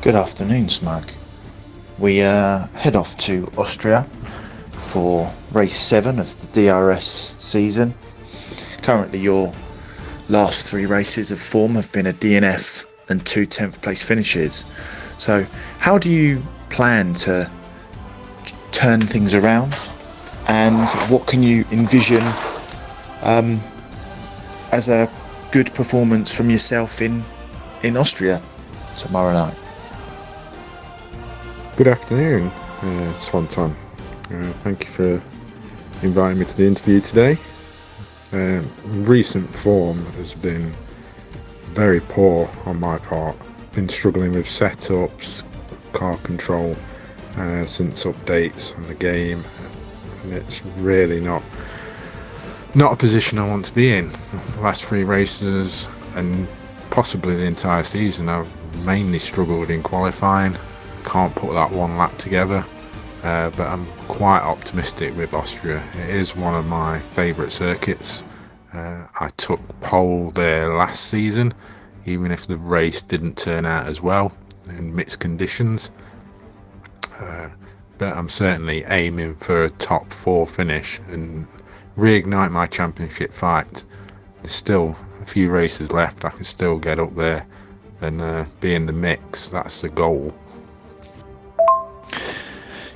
Good afternoon, Smug. We head off to Austria for race 7 of the DRS season. Currently your last 3 races of form have been a DNF and 2 10th place finishes. So how do you plan to turn things around, and what can you envision as a good performance from yourself in Austria tomorrow night? Good afternoon, Swanton. Thank you for inviting me to the interview today. Recent form has been very poor on my part. Been struggling with setups, car control since updates on the game, and it's really not a position I want to be in. The last 3 races and possibly the entire season, I've mainly struggled in qualifying. Can't put that one lap together, but I'm quite optimistic with Austria. It is one of my favourite circuits. I took pole there last season, even if the race didn't turn out as well in mixed conditions, but I'm certainly aiming for a top 4 finish and reignite my championship fight. There's still a few races left. I can still get up there and be in the mix. That's the goal.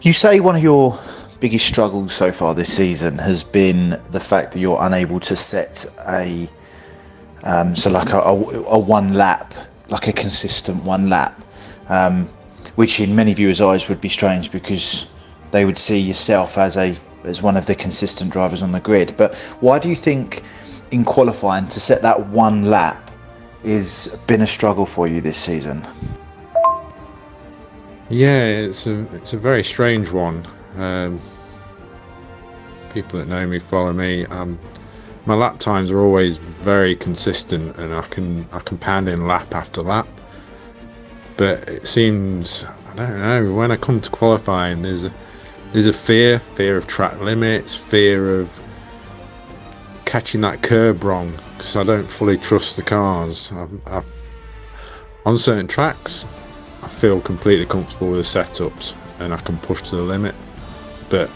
You say one of your biggest struggles so far this season has been the fact that you're unable to set a one lap, like a consistent 1 lap, which in many viewers' eyes would be strange because they would see yourself as one of the consistent drivers on the grid. But why do you think in qualifying to set that 1 lap has been a struggle for you this season? Yeah, it's a very strange one. People that know me, follow me. My lap times are always very consistent, and I can pound in lap after lap. But it seems, I don't know, when I come to qualifying, there's a fear of track limits, fear of catching that curb wrong, because I don't fully trust the cars. On certain tracks, I feel completely comfortable with the setups and I can push to the limit, but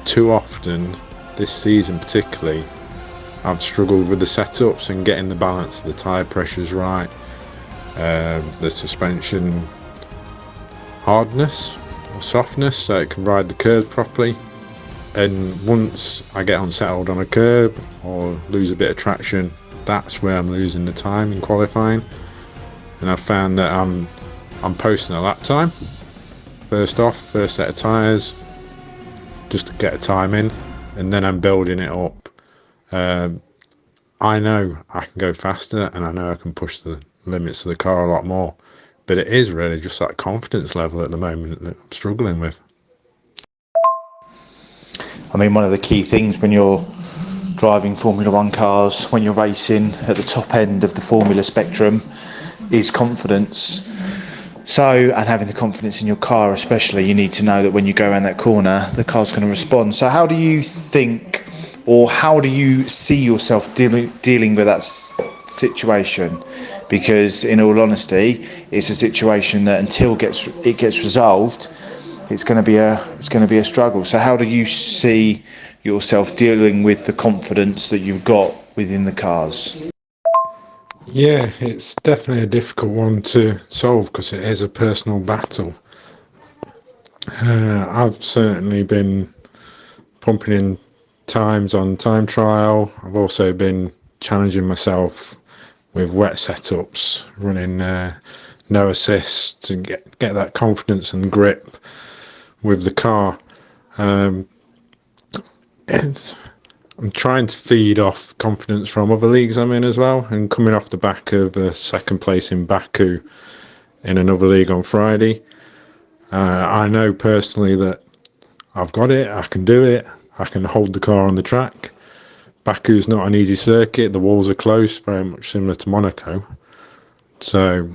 too often this season particularly I've struggled with the setups and getting the balance of the tyre pressures right, the suspension hardness or softness so it can ride the curve properly. And once I get unsettled on a curb or lose a bit of traction, that's where I'm losing the time in qualifying. And I've found that I'm posting a lap time first set of tyres just to get a time in, and then I'm building it up. I know I can go faster and I know I can push the limits of the car a lot more, but it is really just that confidence level at the moment that I'm struggling with. I mean, one of the key things when you're driving Formula 1 cars, when you're racing at the top end of the Formula spectrum, is confidence. So, and having the confidence in your car especially, you need to know that when you go around that corner, the car's going to respond. So how do you think, or how do you see yourself dealing with that situation? Because in all honesty, it's a situation that until it gets resolved, it's going to be a struggle. So how do you see yourself dealing with the confidence that you've got within the cars? Yeah, it's definitely a difficult one to solve because it is a personal battle. I've certainly been pumping in times on time trial. I've also been challenging myself with wet setups, running no assist to get that confidence and grip with the car. I'm trying to feed off confidence from other leagues I'm in as well, and coming off the back of a 2nd place in Baku in another league on Friday. I know personally that I've got it, I can do it, I can hold the car on the track. Baku's not an easy circuit, the walls are close, very much similar to Monaco. So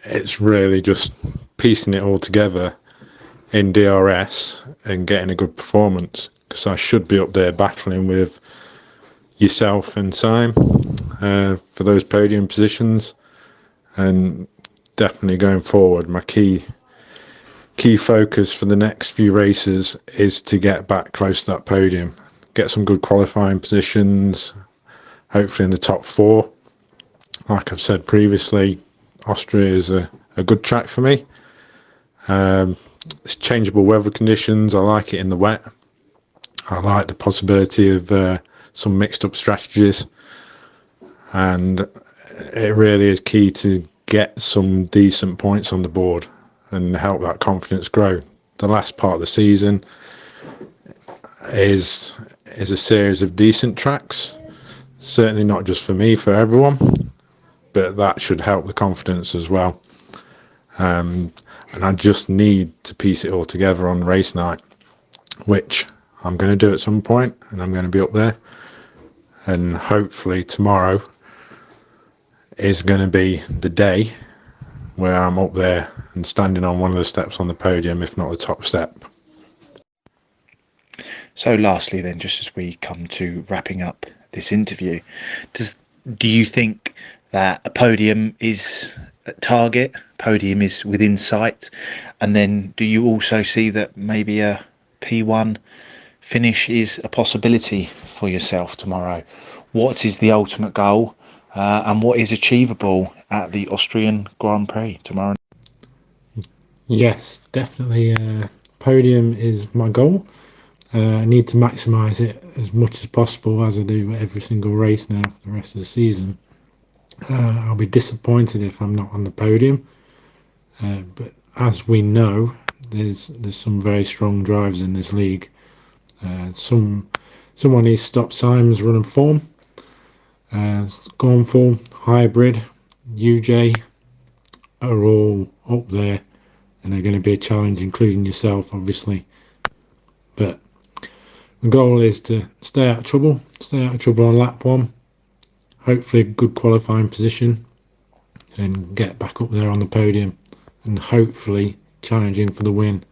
it's really just piecing it all together in DRS and getting a good performance, because I should be up there battling with yourself and Simon for those podium positions, and definitely going forward, my key focus for the next few races is to get back close to that podium, get some good qualifying positions, hopefully in the top 4. Like I've said previously, Austria is a good track for me. It's changeable weather conditions. I like it in the wet. I like the possibility of some mixed up strategies, and it really is key to get some decent points on the board and help that confidence grow. The last part of the season is a series of decent tracks, certainly not just for me, for everyone, but that should help the confidence as well. And I just need to piece it all together on race night, which I'm going to do at some point, and I'm going to be up there, and hopefully tomorrow is going to be the day where I'm up there and standing on one of the steps on the podium, if not the top step. So lastly then, just as we come to wrapping up this interview, do you think that a podium is a target, podium is within sight, and then do you also see that maybe a P1 finish is a possibility for yourself tomorrow? What is the ultimate goal, and what is achievable at the Austrian Grand Prix tomorrow? Yes, definitely. Podium is my goal. I need to maximise it as much as possible, as I do every single race now for the rest of the season. I'll be disappointed if I'm not on the podium, but as we know, there's some very strong drives in this league. Someone needs to stop Simon's run and form. Gornful, Hybrid, UJ are all up there, and they're going to be a challenge, including yourself, obviously. But the goal is to stay out of trouble on lap 1, hopefully a good qualifying position, and get back up there on the podium, and hopefully challenging for the win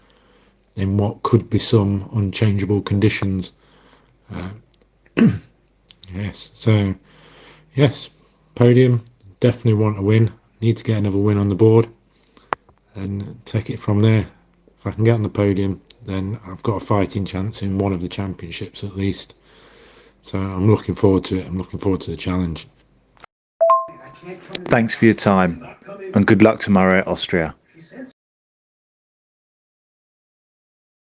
in what could be some unchangeable conditions. Yes, podium, definitely want to win, need to get another win on the board and take it from there. If I can get on the podium, then I've got a fighting chance in one of the championships at least. So I'm looking forward to it. I'm looking forward to the challenge. Thanks for your time, and good luck tomorrow at Austria.